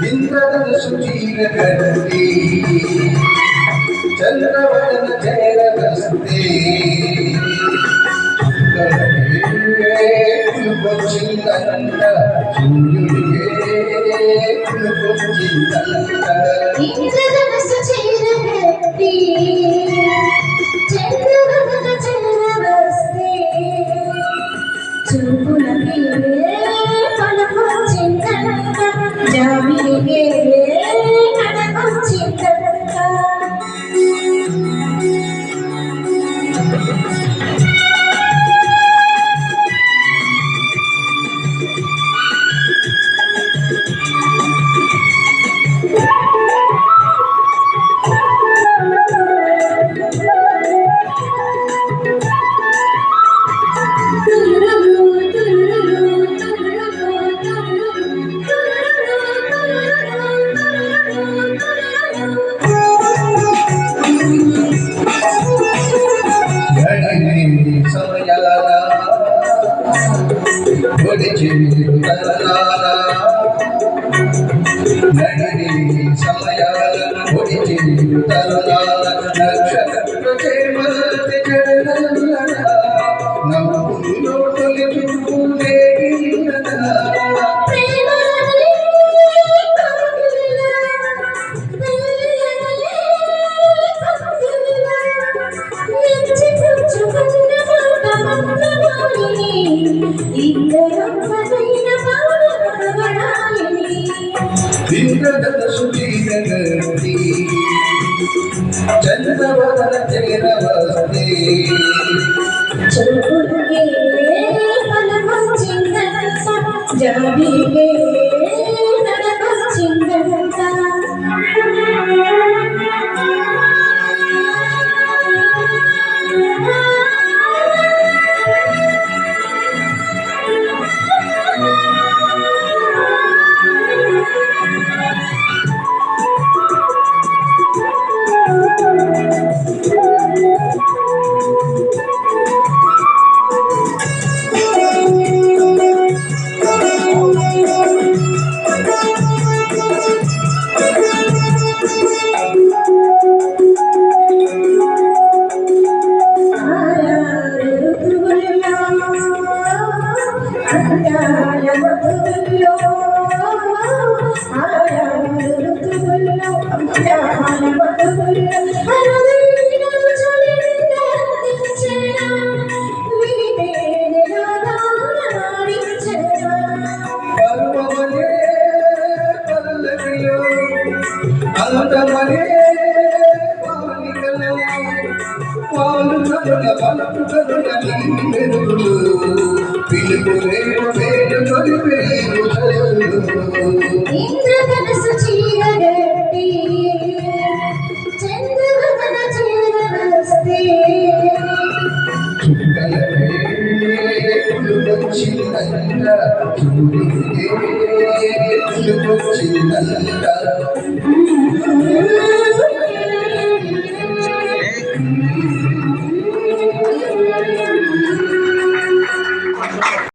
ఇంద్రధనుసు చీర కట్టి చంద్రవదన చేరవస్తే కులుకొచ్చిందంట సూర్యుడికే కులుకొచ్చిందంట ఇంద్రధనుసు చీర కట్టి చంద్రవదన చేరవస్తే చూపులకే పలకొచ్చిందంట జాబిలికే నడకొచ్చిందంట సమయాల ఒడిచి తరుణాల నక్షత్ర చేమతి జడల నవ్వులో తొలి చూపులే ఇంద్రధనుసు చీర కట్టి చంద్రవదన చేరవస్తే చూపులకే పలకొచ్చిందంట జాబిలికే నడకొచ్చిందంట అందమనే పాలు కరుణ పలుపు కరుణ వెలుగులు పిలుపు వేరు వేరు కొలిపేరు ఇంద్రధనుసు చీర కట్టి చంద్రవదన చేరవస్తే కులుకొచ్చిందంట సూర్యుడికే కులుకొచ్చిందంట